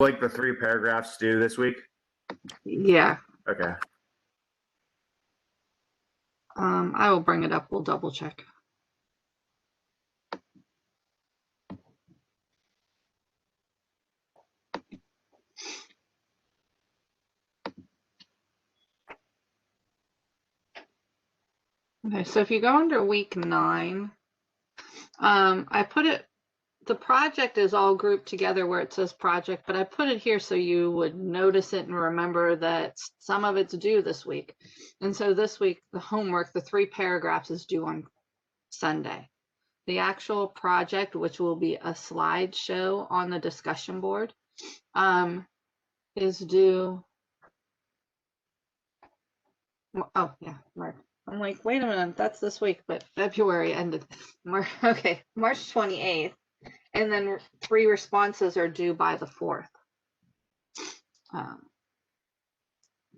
Like the 3 paragraphs due this week? Yeah. Okay. I will bring it up. We'll double check. Okay, so if you go under week 9, I put it, the project is all grouped together where it says project, but I put it here so you would notice it and remember that some of it's due this week. And so this week, the homework, the 3 paragraphs, is due on Sunday. The actual project, which will be a slideshow on the discussion board, is due. Oh, yeah, right. I'm like, wait a minute, that's this week, but February ended. Okay, March 28th. And then 3 responses are due by the 4th.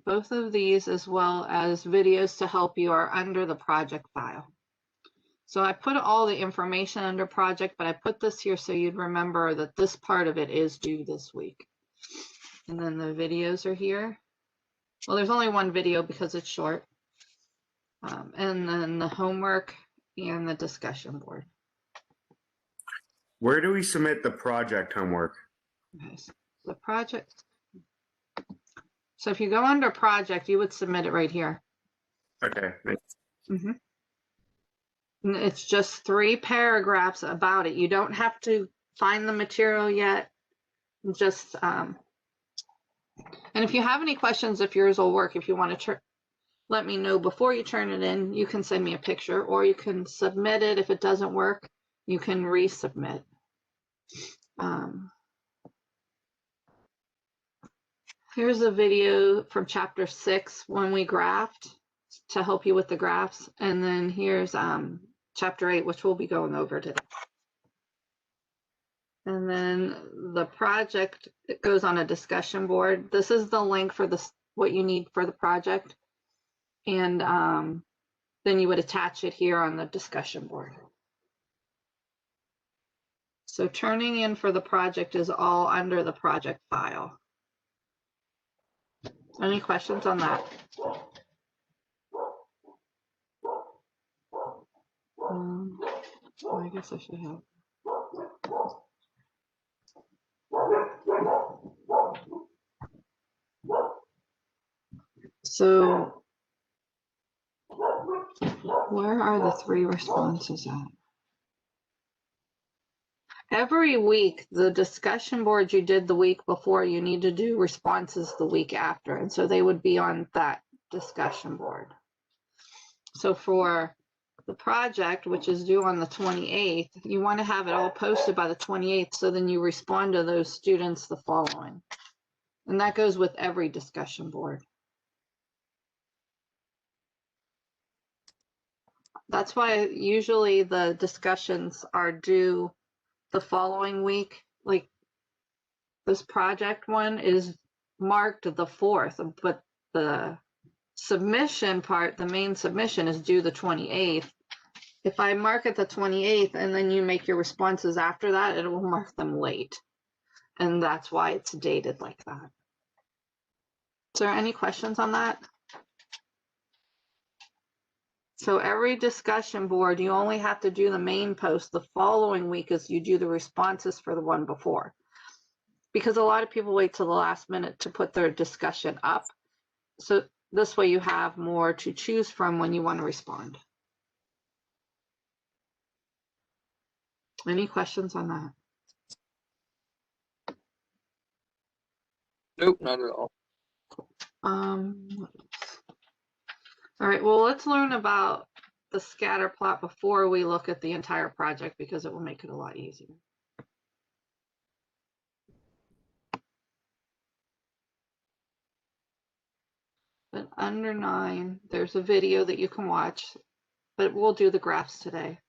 Both of these, as well as videos to help you, are under the project file. So I put all the information under project, but I put this here so you'd remember that this part of it is due this week. And then the videos are here. Well, there's only 1 video because it's short. And then the homework and the discussion board. Where do we submit the project homework? Okay, so the project. So if you go under project, you would submit it right here. Okay. Mm-hmm. It's just 3 paragraphs about it. You don't have to find the material yet. Just, and if you have any questions, if yours will work, if you want to let me know before you turn it in, you can send me a picture, or you can submit it. If it doesn't work, you can resubmit. Here's a video from chapter 6 when we graphed to help you with the graphs. And then here's chapter 8, which we'll be going over today. And then the project, it goes on a discussion board. This is the link for this, what you need for the project. And then you would attach it here on the discussion board. So turning in for the project is all under the project file. Any questions on that? I guess I should have. So where are the 3 responses at? Every week, the discussion board you did the week before, you need to do responses the week after. And so they would be on that discussion board. So for the project, which is due on the 28th, you want to have it all posted by the 28th, so then you respond to those students the following. And that goes with every discussion board. That's why usually the discussions are due the following week. Like this project one is marked the 4th, but the submission part, the main submission, is due the 28th. If I mark it the 28th and then you make your responses after that, it will mark them late. And that's why it's dated like that. Is there any questions on that? So every discussion board, you only have to do the main post. The following week is you do the responses for the one before. Because a lot of people wait till the last minute to put their discussion up. So this way you have more to choose from when you want to respond. Any questions on that? Nope, not at all. All right, well, let's learn about the scatter plot before we look at the entire project, because it will make it a lot easier. But under 9, there's a video that you can watch, but we'll do the graphs today.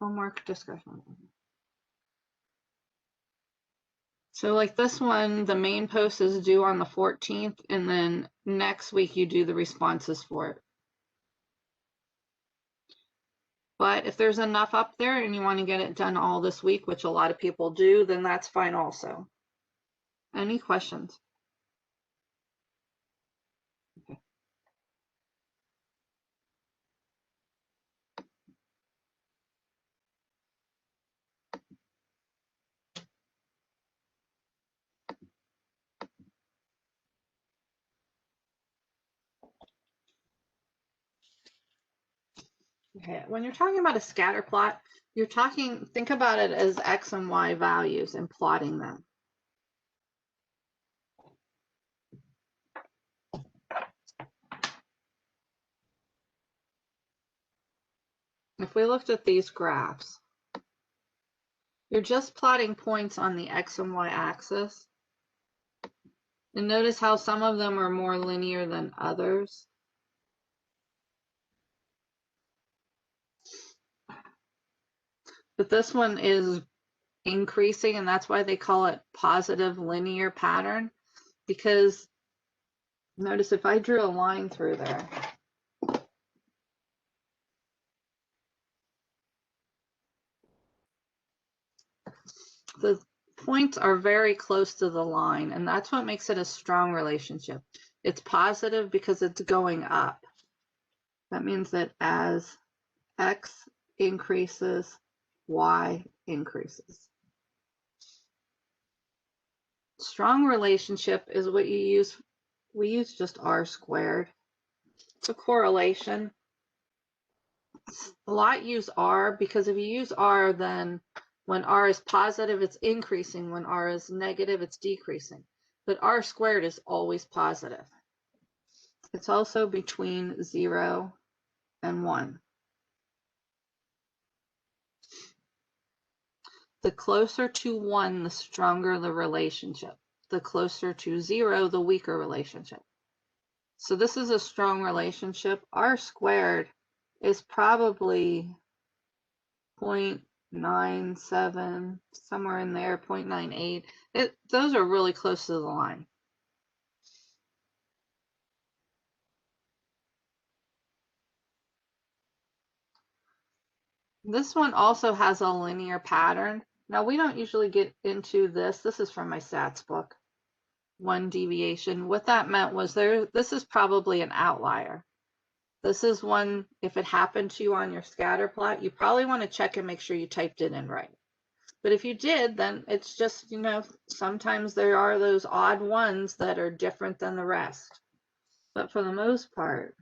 Homework discussion. So like this one, the main post is due on the 14th, and then next week you do the responses for it. But if there's enough up there and you want to get it done all this week, which a lot of people do, then that's fine also. Any questions? Okay. Okay, when you're talking about a scatter plot, think about it as X and Y values and plotting them. If we looked at these graphs, you're just plotting points on the X and Y axis. And notice how some of them are more linear than others. But this one is increasing, and that's why they call it positive linear pattern, because notice if I drew a line through there, the points are very close to the line, and that's what makes it a strong relationship. It's positive because it's going up. That means that as X increases, Y increases. Strong relationship is what you use. We use just R squared. It's a correlation. A lot use R because if you use R, then when R is positive, it's increasing. When R is negative, it's decreasing. But R squared is always positive. It's also between 0 and 1. The closer to 1, the stronger the relationship. The closer to 0, the weaker relationship. So this is a strong relationship. R squared is probably 0.97, somewhere in there, 0.98. Those are really close to the line. This one also has a linear pattern. Now, we don't usually get into this. This is from my stats book. One deviation. What that meant was this is probably an outlier. This is one, if it happened to you on your scatter plot, you probably want to check and make sure you typed it in right. But if you did, then it's just, sometimes there are those odd ones that are different than the rest. But for the most part,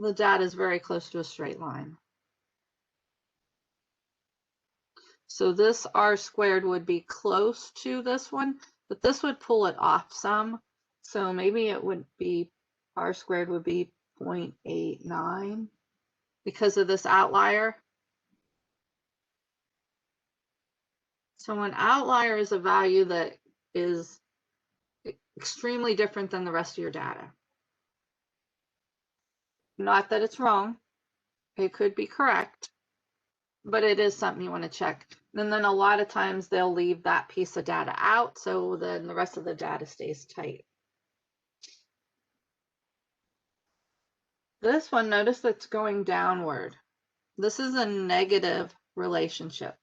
the data is very close to a straight line. So this R squared would be close to this one, but this would pull it off some. So maybe it would be, R squared would be 0.89 because of this outlier. So an outlier is a value that is extremely different than the rest of your data. Not that it's wrong. It could be correct, but it is something you want to check. And then a lot of times they'll leave that piece of data out, so then the rest of the data stays tight. This one, notice that's going downward. This is a negative relationship.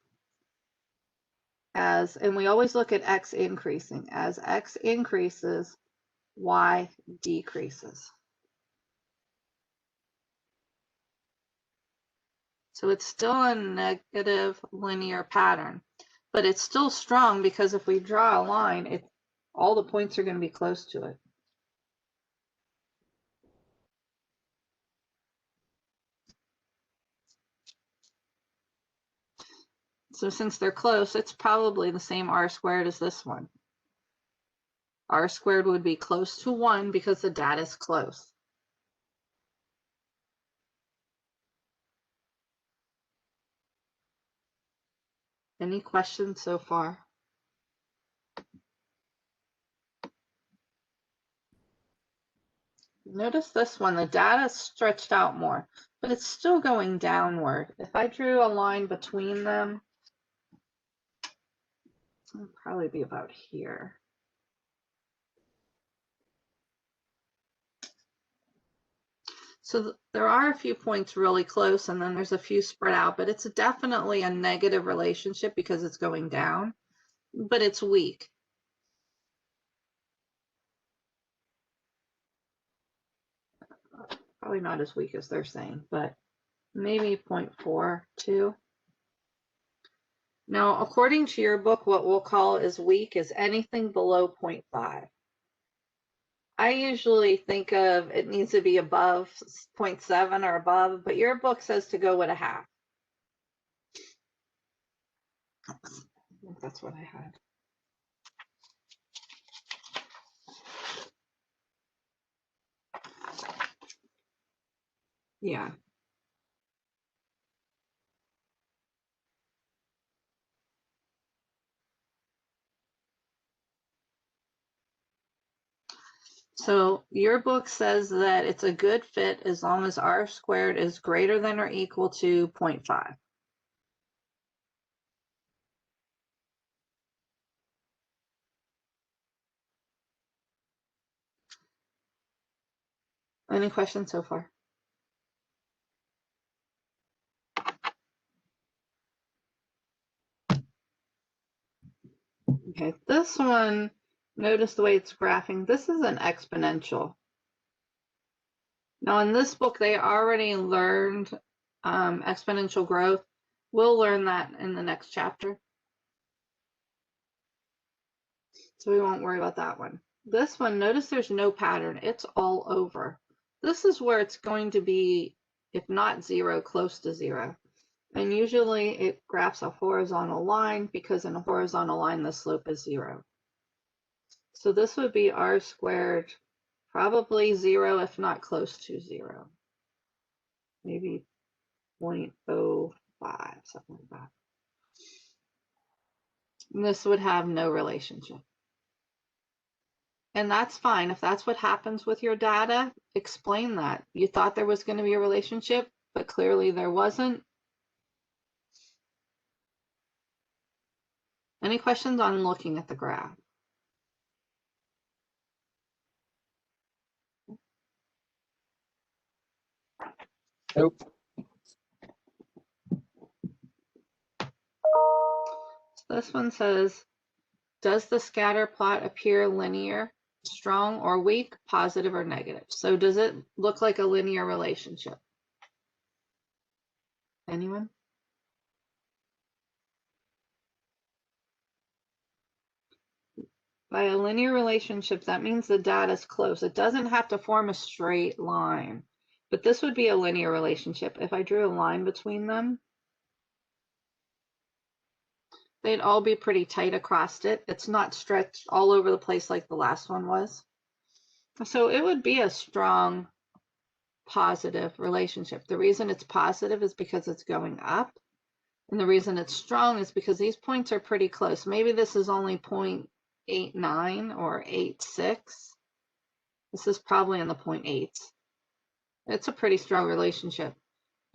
And we always look at X increasing. As X increases, Y decreases. So it's still a negative linear pattern, but it's still strong because if we draw a line, all the points are going to be close to it. So since they're close, it's probably the same R squared as this one. R squared would be close to 1 because the data is close. Any questions so far? Notice this one, the data is stretched out more, but it's still going downward. If I drew a line between them, it'll probably be about here. So there are a few points really close, and then there's a few spread out, but it's definitely a negative relationship because it's going down. but it's weak. Probably not as weak as they're saying, but maybe 0.42. Now, according to your book, what we'll call as weak is anything below 0.5. I usually think of it needs to be above 0.7 or above, but your book says to go with a half. I think that's what I had. Yeah. So your book says that it's a good fit as long as r squared is greater than or equal to 0.5. Any questions so far? Okay, this one, notice the way it's graphing. This is an exponential. Now in this book, they already learned exponential growth. We'll learn that in the next chapter. So we won't worry about that one. This one, notice there's no pattern. It's all over. This is where it's going to be, if not zero, close to zero. And usually it graphs a horizontal line because in a horizontal line, the slope is zero. So this would be r squared, probably zero, if not close to zero. Maybe 0.05, something like that. And this would have no relationship. And that's fine. If that's what happens with your data, explain that. You thought there was going to be a relationship, but clearly there wasn't. Any questions on looking at the graph? Nope. This one says, does the scatter plot appear linear, strong or weak, positive or negative? So does it look like a linear relationship? Anyone? By a linear relationship, that means the data is close. It doesn't have to form a straight line, but this would be a linear relationship. If I drew a line between them, they'd all be pretty tight across it. It's not stretched all over the place like the last one was. So it would be a strong positive relationship. The reason it's positive is because it's going up. And the reason it's strong is because these points are pretty close. Maybe this is only 0.89 or 0.86. This is probably in the 0.8s. It's a pretty strong relationship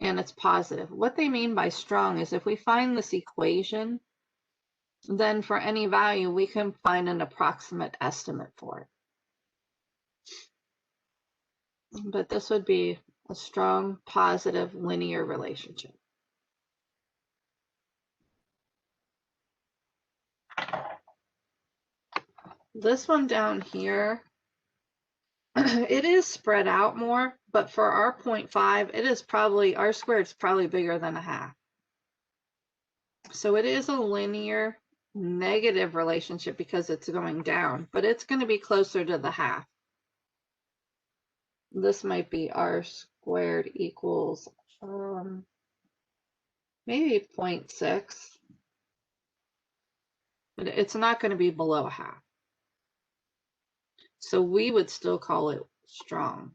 and it's positive. What they mean by strong is if we find this equation, then for any value, we can find an approximate estimate for it. But this would be a strong, positive, linear relationship. This one down here, it is spread out more, but for our 0.5, it is probably, r squared is probably bigger than a half. So it is a linear negative relationship because it's going down, but it's going to be closer to the half. This might be r squared equals maybe 0.6, but it's not going to be below a half. So we would still call it strong.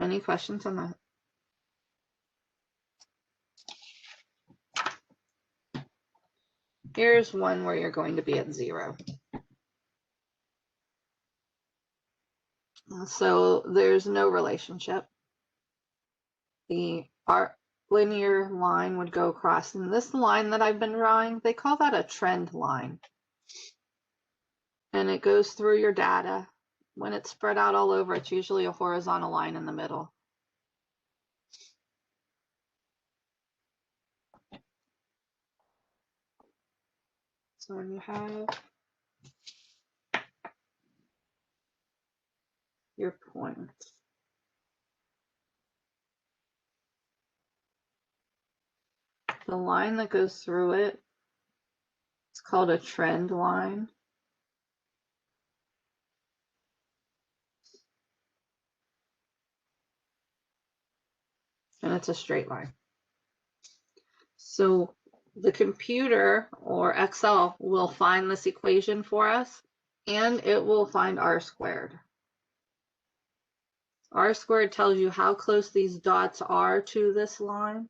Any questions on that? Here's one where you're going to be at 0. So there's no relationship. The linear line would go across, and this line that I've been drawing, they call that a trend line. And it goes through your data. When it's spread out all over, it's usually a horizontal line in the middle. So when you have your points, the line that goes through it is called a trend line. And it's a straight line. So the computer or Excel will find this equation for us, and it will find R squared. R squared tells you how close these dots are to this line.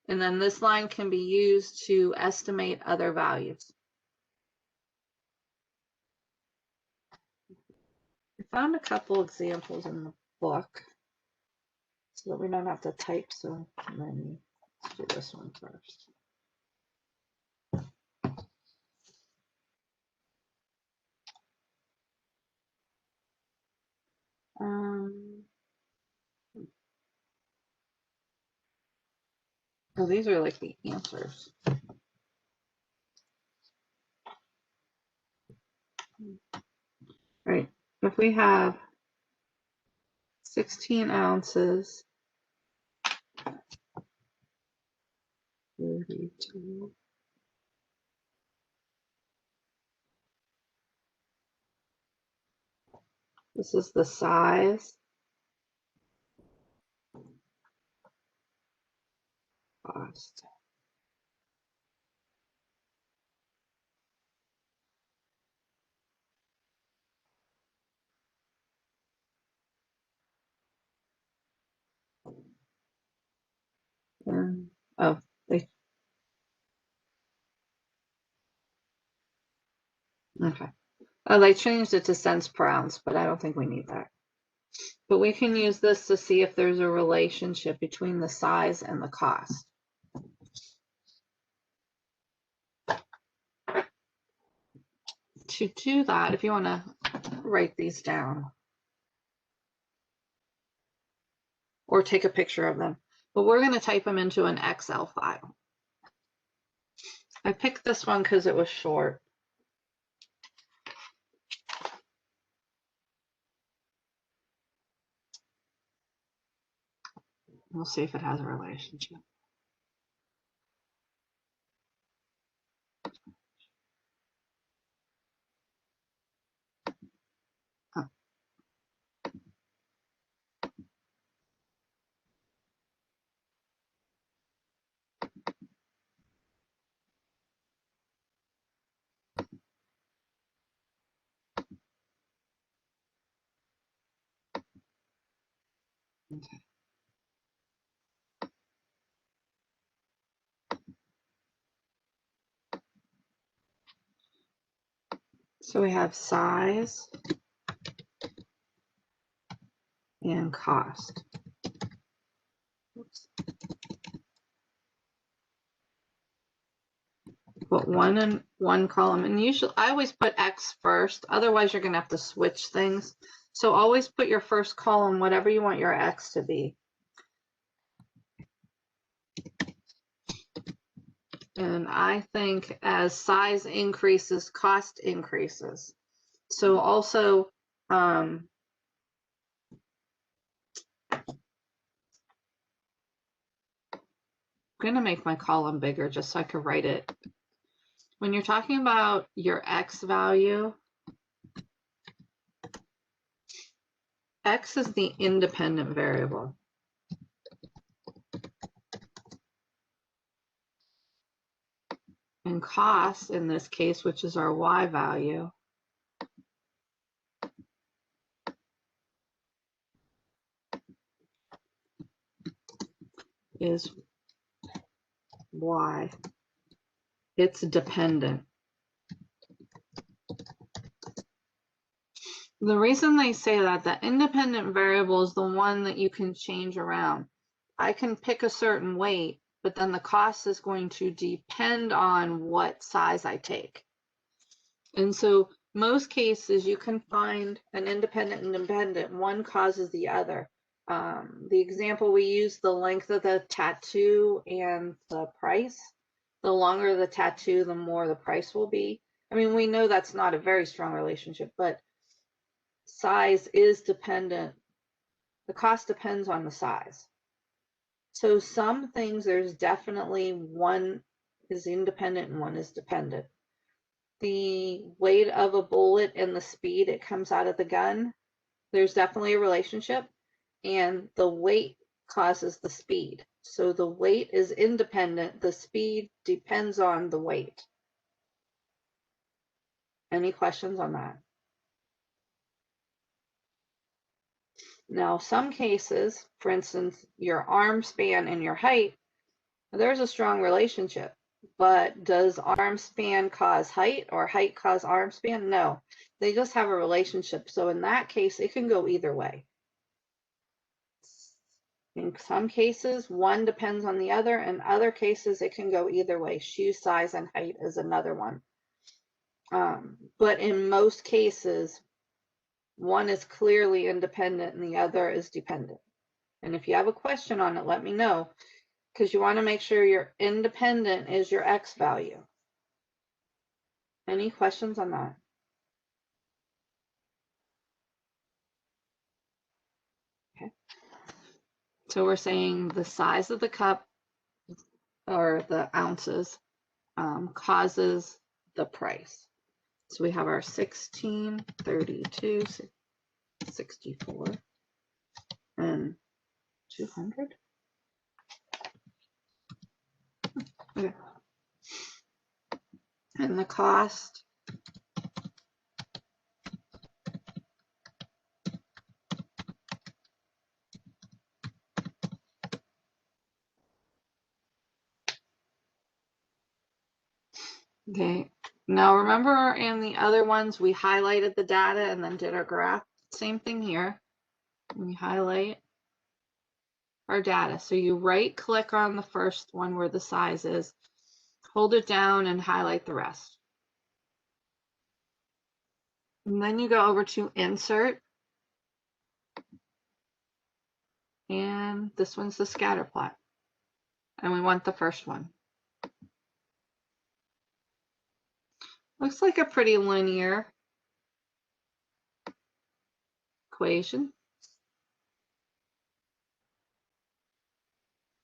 And then this line can be used to estimate other values. I found a couple examples in the book so that we don't have to type so many. Let's do this one first. Oh, these are like the answers. Right. If we have 16 ounces, 32. This is the size. Cost. And, oh, they, okay. Oh, they changed it to cents per ounce, but I don't think we need that. But we can use this to see if there's a relationship between the size and the cost. To do that, if you want to write these down or take a picture of them, but we're going to type them into an Excel file. I picked this one because it was short. We'll see if it has a relationship. Oh. Okay. So we have size and cost. Oops. Put one in one column, and usually I always put X first, otherwise you're going to have to switch things. So always put your first column whatever you want your X to be. And I think as size increases, cost increases. So also, I'm going to make my column bigger just so I can write it. When you're talking about your X value, X is the independent variable. And cost, in this case, which is our Y value, is Y. It's dependent. The reason they say that, the independent variable is the one that you can change around. I can pick a certain weight, but then the cost is going to depend on what size I take. And so most cases you can find an independent and dependent. One causes the other. The example we use, the length of the tattoo and the price. the longer the tattoo, the more the price will be. I mean, we know that's not a very strong relationship, but size is dependent. The cost depends on the size. So some things, there's definitely one is independent and one is dependent. The weight of a bullet and the speed it comes out of the gun, there's definitely a relationship, and the weight causes the speed. So the weight is independent, the speed depends on the weight. Any questions on that? Now, some cases, for instance, your arm span and your height, there's a strong relationship. But does arm span cause height or height cause arm span? No, they just have a relationship. So in that case, it can go either way. In some cases, one depends on the other. In other cases, it can go either way. Shoe size and height is another one. But in most cases, one is clearly independent and the other is dependent. And if you have a question on it, let me know, because you want to make sure your independent is your X value. Any questions on that? Okay. So we're saying the size of the cup or the ounces causes the price. So we have our 16, 32, 64, and 200. Okay. And the cost okay. Now remember in the other ones we highlighted the data and then did our graph. Same thing here. We highlight our data. So you right click on the first one where the size is, hold it down and highlight the rest. And then you go over to insert. And this one's the scatter plot. And we want the first one. Looks like a pretty linear equation.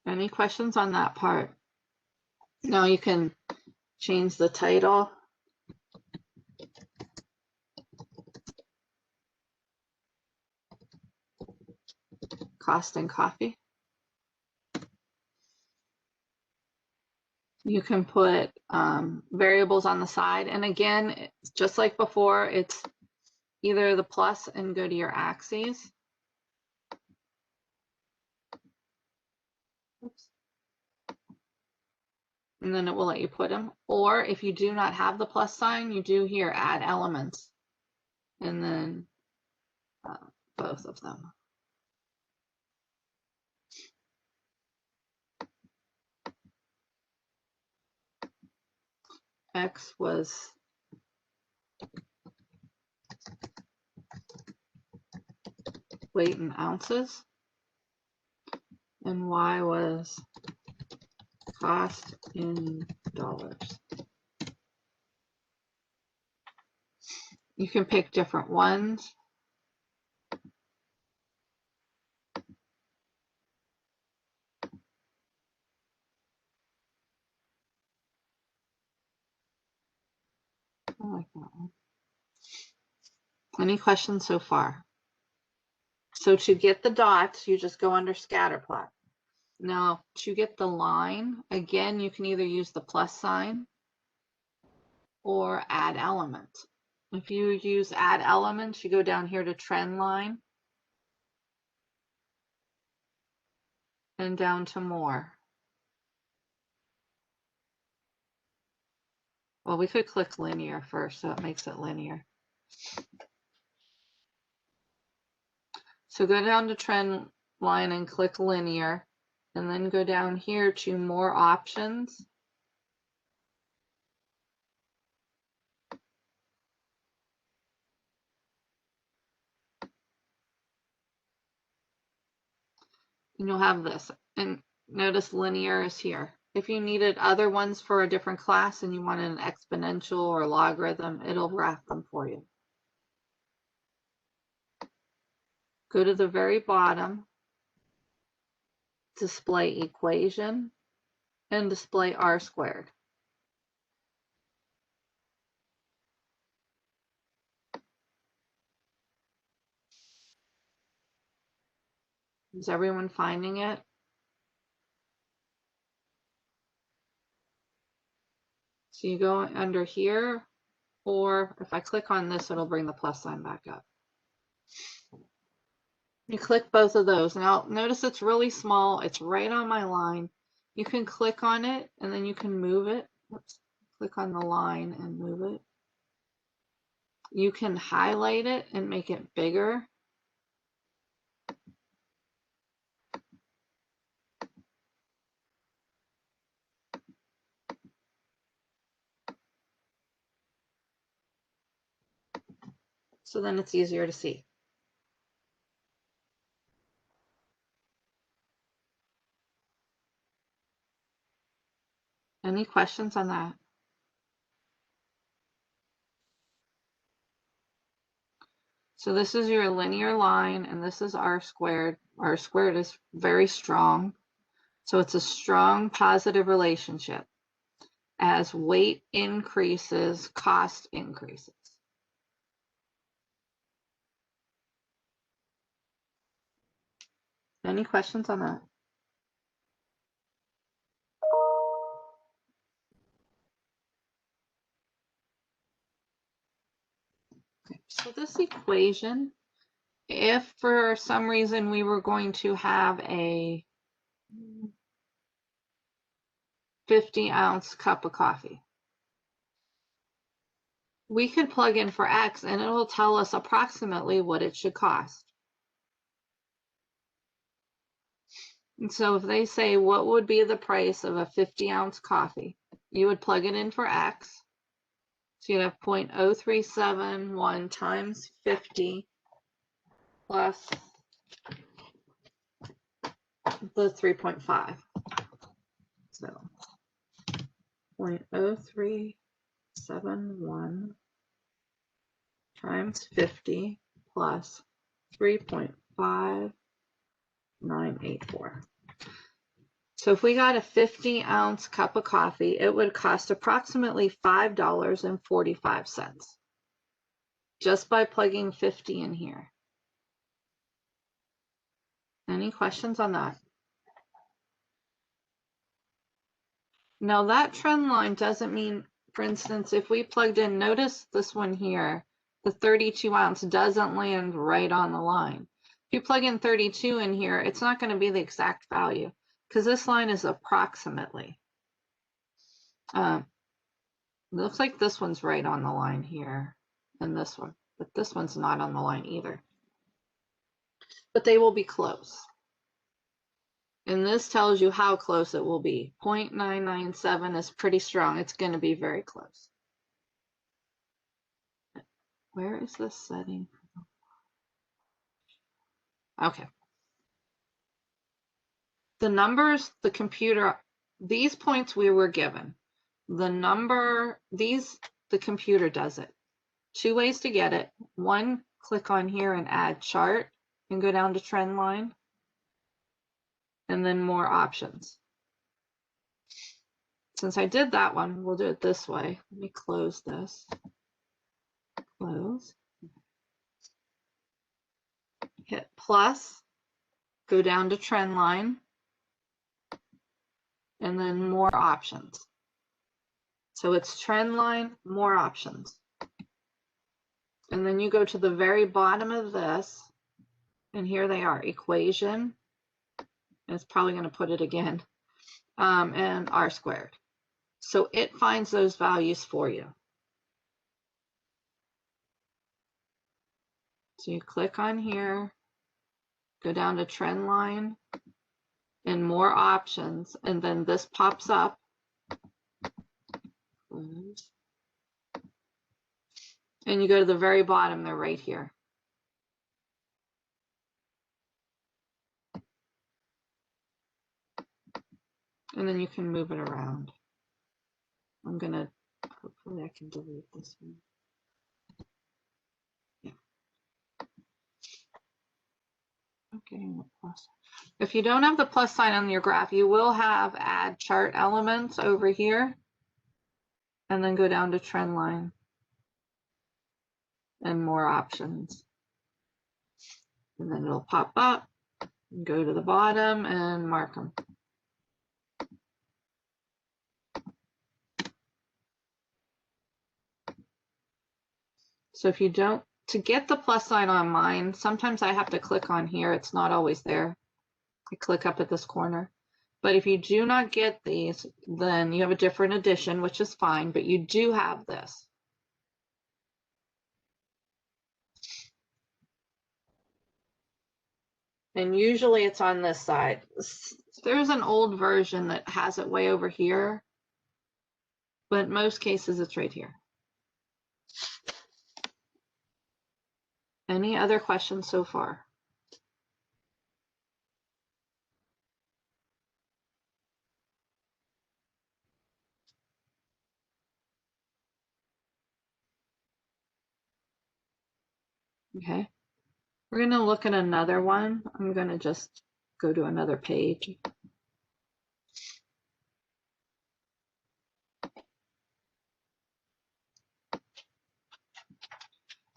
Any questions on that part? Now you can change the title. Cost and coffee. You can put variables on the side. And again, it's just like before, it's either the plus and go to your axes. Oops. And then it will let you put them. Or if you do not have the plus sign, you do here add elements. And then both of them. X was weight in ounces, and Y was cost in dollars. You can pick different ones. I like that one. Any questions so far? So to get the dots, you just go under scatter plot. Now to get the line, again, you can either use the plus sign or add element. If you use add elements, you go down here to trend line and down to more. Well, we could click linear first, so it makes it linear. So go down to trend line and click linear, and then go down here to more options. And you'll have this, and notice linear is here. If you needed other ones for a different class and you wanted an exponential or logarithm, it'll graph them for you. Go to the very bottom, display equation, and display r squared. Is everyone finding it? So you go under here, or if I click on this, it'll bring the plus sign back up. You click both of those. Now notice it's really small. It's right on my line. You can click on it and then you can move it. Let's click on the line and move it. You can highlight it and make it bigger. So then it's easier to see. Any questions on that? So this is your linear line and this is r squared. R squared is very strong. So it's a strong positive relationship. As weight increases, cost increases. Any questions on that? Okay, so this equation, if for some reason we were going to have a 50-ounce cup of coffee, we could plug in for X and it'll tell us approximately what it should cost. And so if they say, what would be the price of a 50-ounce coffee? You would plug it in for X. So you'd have 0.0371 times 50 plus the 3.5. So 0.0371 times 50 plus 3.5984. So if we got a 50-ounce cup of coffee, it would cost approximately $5.45 just by plugging 50 in here. Any questions on that? Now that trend line doesn't mean, for instance, if we plugged in, notice this one here, the 32 ounce doesn't land right on the line. If you plug in 32 in here, it's not going to be the exact value because this line is approximately. It looks like this one's right on the line here and this one, but this one's not on the line either. But they will be close. And this tells you how close it will be. 0.997 is pretty strong. It's going to be very close. Where is this setting? Okay. The numbers, the computer, these points we were given. The number, these, the computer does it. Two ways to get it. One, click on here and add chart and go down to trend line. And then more options. Since I did that one, we'll do it this way. Let me close this. Close. Hit plus, go down to trend line, and then more options. So it's trend line, more options. And then you go to the very bottom of this, and here they are, equation, and it's probably going to put it again, and r squared. So it finds those values for you. So you click on here, go down to trend line, and more options, and then this pops up. And you go to the very bottom, they're right here. And then you can move it around. I'm gonna, hopefully I can delete this one. Yeah. Okay, the plus. If you don't have the plus sign on your graph, you will have add chart elements over here. And then go down to trend line. And more options. And then it'll pop up. Go to the bottom and mark them. So if you don't, to get the plus sign on mine, sometimes I have to click on here. It's not always there. I click up at this corner. But if you do not get these, then you have a different edition, which is fine, but you do have this. And usually it's on this side. There's an old version that has it way over here, but in most cases it's right here. Any other questions so far? Okay. We're going to look at another one. I'm going to just go to another page.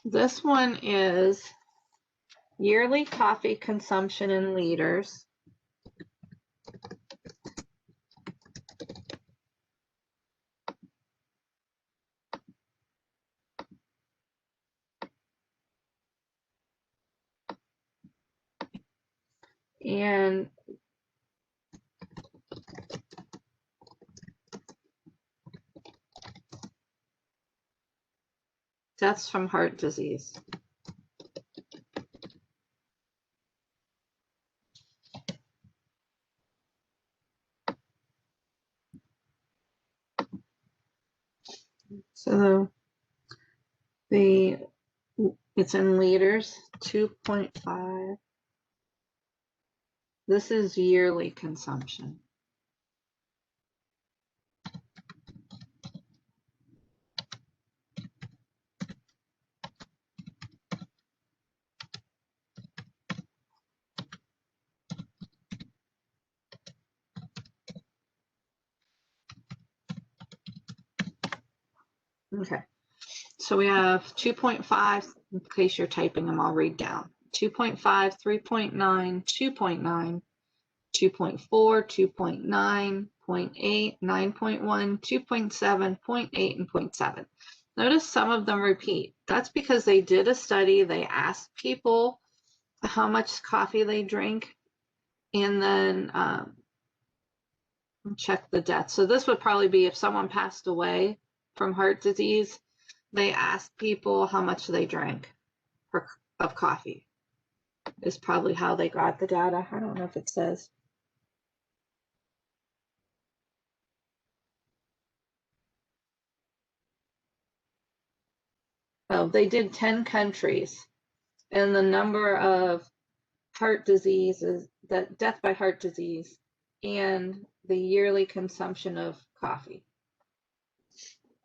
This one is yearly coffee consumption in liters. And deaths from heart disease. So it's in liters, 2.5. This is yearly consumption. Okay, so we have 2.5, in case you're typing them, I'll read down. 2.5, 3.9, 2.9, 2.4, 2.9, 0.8, 9.1, 2.7, 0.8, and 0.7. Notice some of them repeat. That's because they did a study. They asked people how much coffee they drink, and then check the death. So this would probably be if someone passed away from heart disease, they asked people how much they drank of coffee. Is probably how they got the data. I don't know if it says. Oh, they did 10 countries, and the number of heart diseases, that death by heart disease, and the yearly consumption of coffee.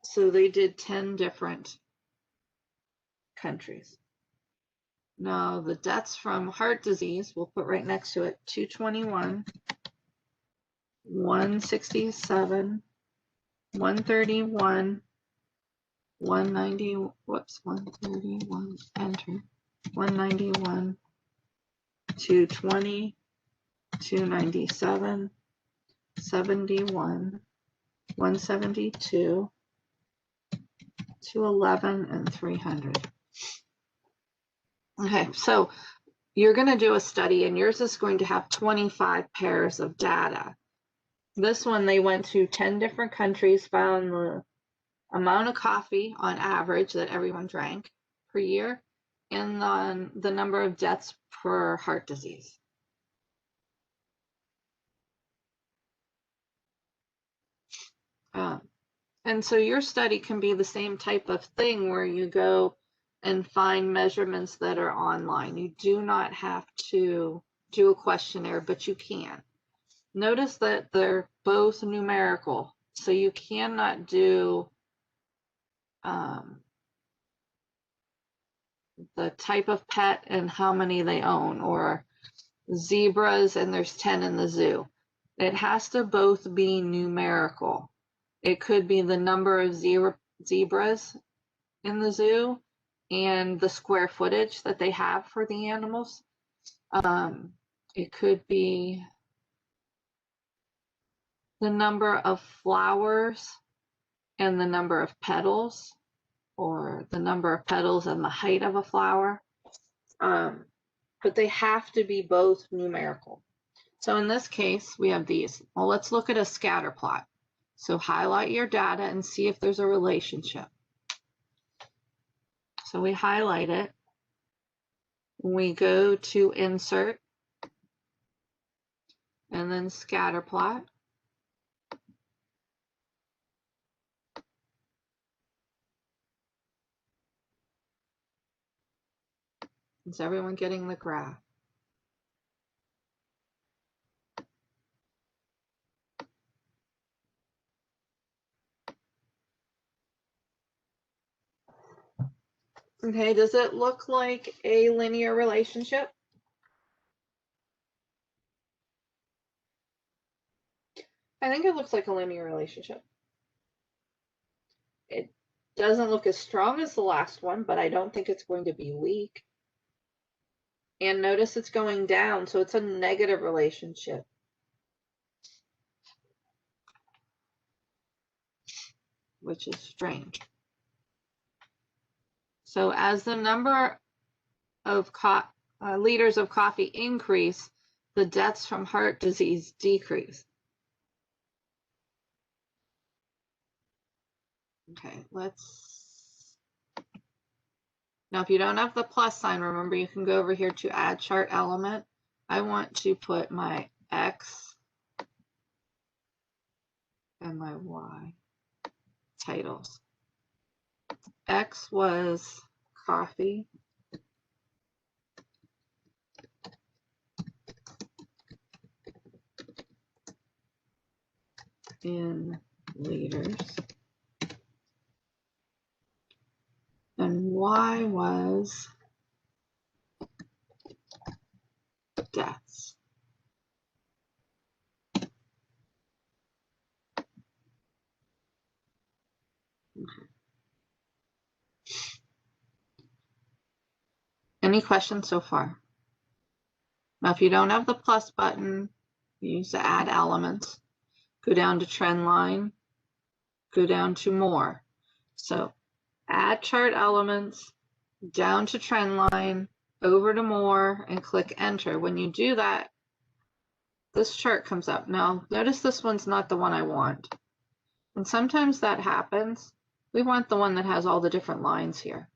So they did 10 different countries. Now the deaths from heart disease, we'll put right next to it, 221, 167, 131, 190, whoops, 131, enter, 191, 220, 297, 71, 172, 211, and 300. Okay, so you're going to do a study, and yours is going to have 25 pairs of data. This one, they went to 10 different countries, found the amount of coffee on average that everyone drank per year, and then the number of deaths per heart disease. And so your study can be the same type of thing where you go and find measurements that are online. You do not have to do a questionnaire, but you can. notice that they're both numerical. So you cannot do the type of pet and how many they own, or zebras and there's 10 in the zoo. It has to both be numerical. It could be the number of zebras in the zoo and the square footage that they have for the animals. It could be the number of flowers and the number of petals, or the number of petals and the height of a flower. But they have to be both numerical. So in this case, we have these. Well, let's look at a scatter plot. So highlight your data and see if there's a relationship. So we highlight it. We go to Insert, and then Scatter Plot. Is everyone getting the graph? Okay, does it look like a linear relationship? I think it looks like a linear relationship. It doesn't look as strong as the last one, but I don't think it's going to be weak. And notice it's going down, so it's a negative relationship. Which is strange. So as the number of liters of coffee increase, the deaths from heart disease decrease. Okay, now if you don't have the plus sign, remember you can go over here to add chart element. I want to put my X and my Y titles. X was coffee. In liters. And Y was deaths. Okay. Any questions so far? Now, if you don't have the plus button, use the add elements. Go down to trend line, go down to more. So add chart elements, down to trend line, over to more, and click enter. When you do that, this chart comes up. Now, notice this one's not the one I want. And sometimes that happens. We want the one that has all the different lines here.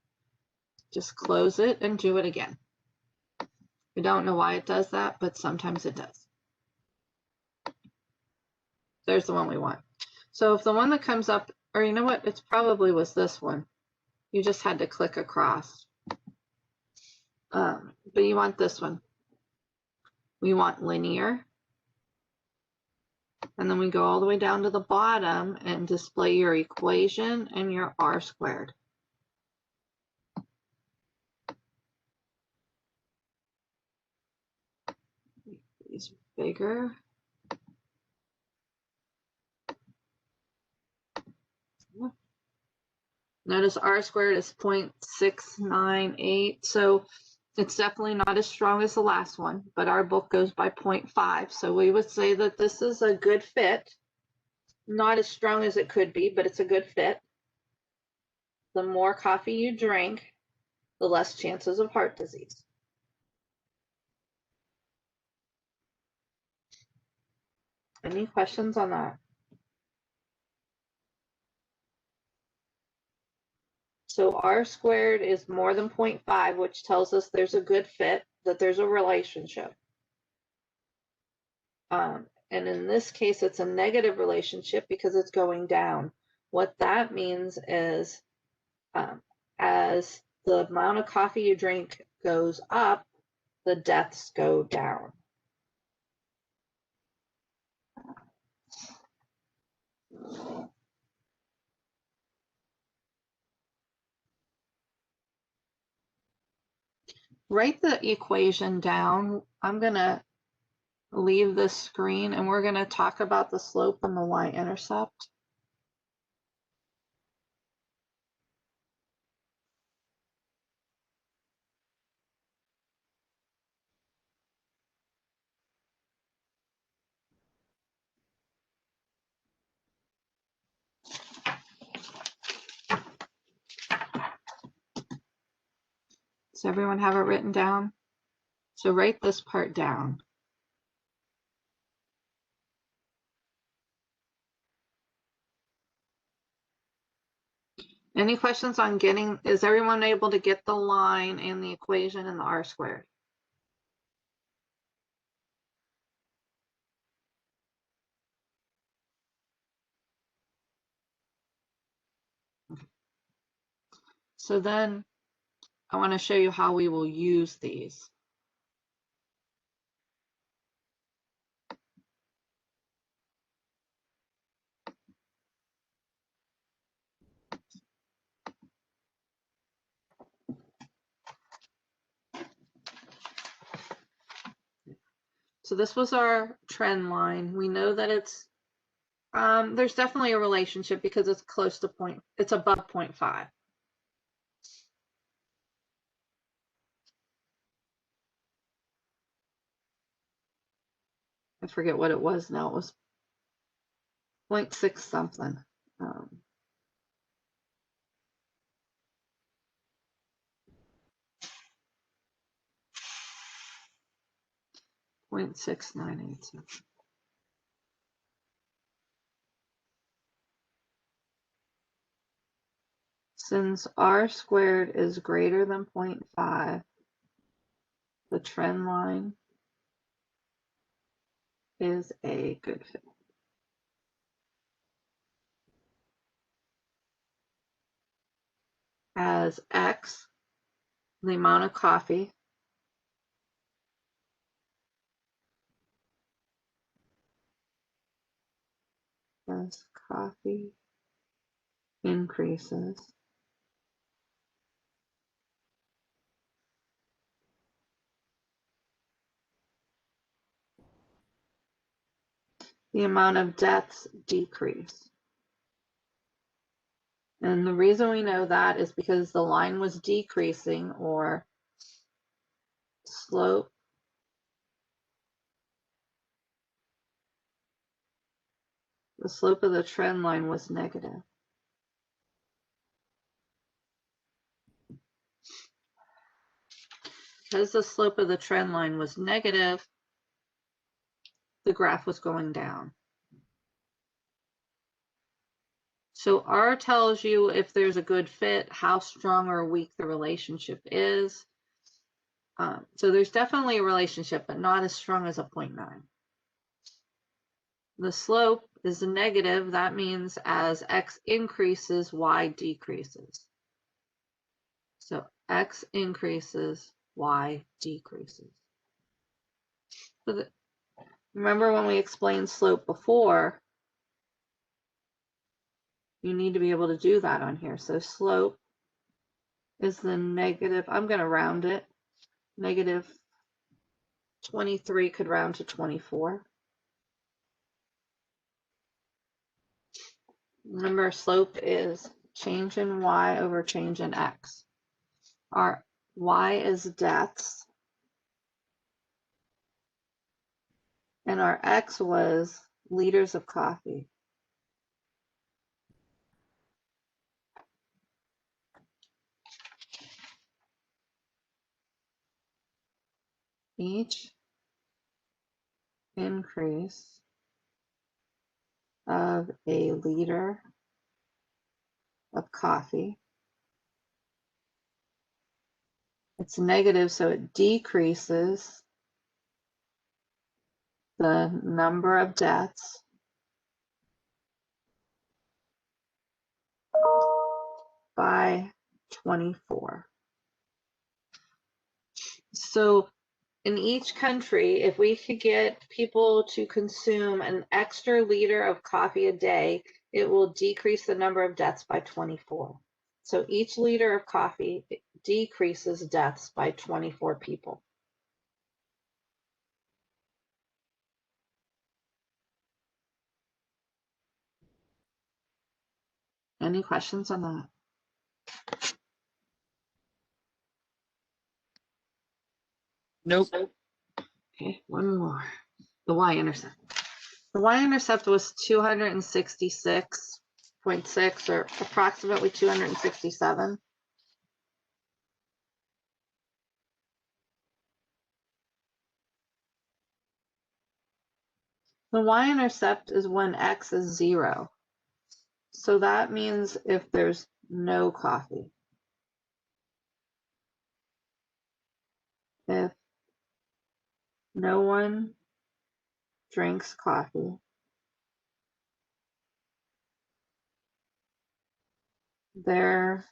Just close it and do it again. I don't know why it does that, but sometimes it does. There's the one we want. So if the one that comes up, or you know what, it probably was this one. You just had to click across. But you want this one. We want linear. And then we go all the way down to the bottom and display your equation and your R squared. These bigger. Notice R squared is 0.698, so it's definitely not as strong as the last one, but our book goes by 0.5, so we would say that this is a good fit. Not as strong as it could be, but it's a good fit. The more coffee you drink, the less chances of heart disease. Any questions on that? So R squared is more than 0.5, which tells us there's a good fit, that there's a relationship. And in this case, it's a negative relationship because it's going down. What that means is as the amount of coffee you drink goes up, the deaths go down. Write the equation down. I'm going to leave this screen and we're going to talk about the slope and the y-intercept. Does everyone have it written down? So write this part down. Any questions on getting, is everyone able to get the line and the equation and the r squared? So then I want to show you how we will use these. So this was our trend line. We know that it's, there's definitely a relationship because it's close to it's above 0.5. I forget what it was now. It was 0.6 something. 0.6987. Since r squared is greater than 0.5, the trend line is a good fit. As x, the amount of coffee, as coffee increases, the amount of deaths decrease. And the reason we know that is because the line was decreasing, or slope the slope of the trend line was negative. Because the slope of the trend line was negative, the graph was going down. So R tells you if there's a good fit, how strong or weak the relationship is. So there's definitely a relationship, but not as strong as a 0.9. The slope is negative. That means as x increases, y decreases. So x increases, y decreases. So remember when we explained slope before, you need to be able to do that on here. So slope is the negative, I'm going to round it, negative 23 could round to 24. Remember, slope is change in y over change in x. Our y is deaths, and our x was liters of coffee. Each increase of a liter of coffee, it's negative, so it decreases the number of deaths by 24. So in each country, if we could get people to consume an extra liter of coffee a day, it will decrease the number of deaths by 24. So each liter of coffee decreases deaths by 24 people. Any questions on that? Nope. Okay, one more. The y-intercept. The y-intercept was 266.6 or approximately 267. The y-intercept is when x is 0. So that means if there's no coffee. If no one drinks coffee, there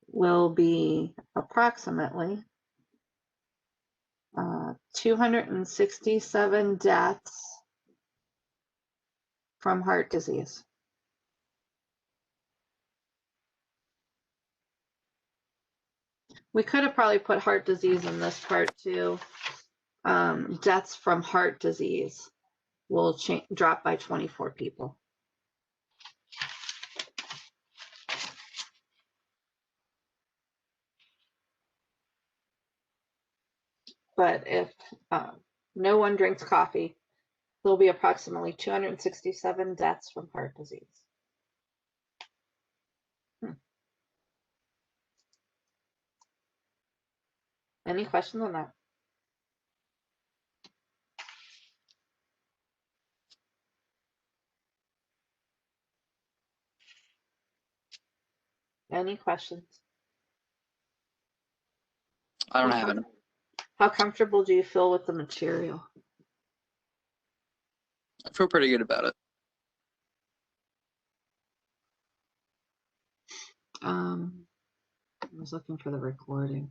will be approximately 267 deaths from heart disease. We could have probably put heart disease in this part too. Deaths from heart disease will drop by 24 people. But if no one drinks coffee, there'll be approximately 267 deaths from heart disease. Any questions on that? Any questions? I don't have any. How comfortable do you feel with the material? I feel pretty good about it. I was looking for the recording.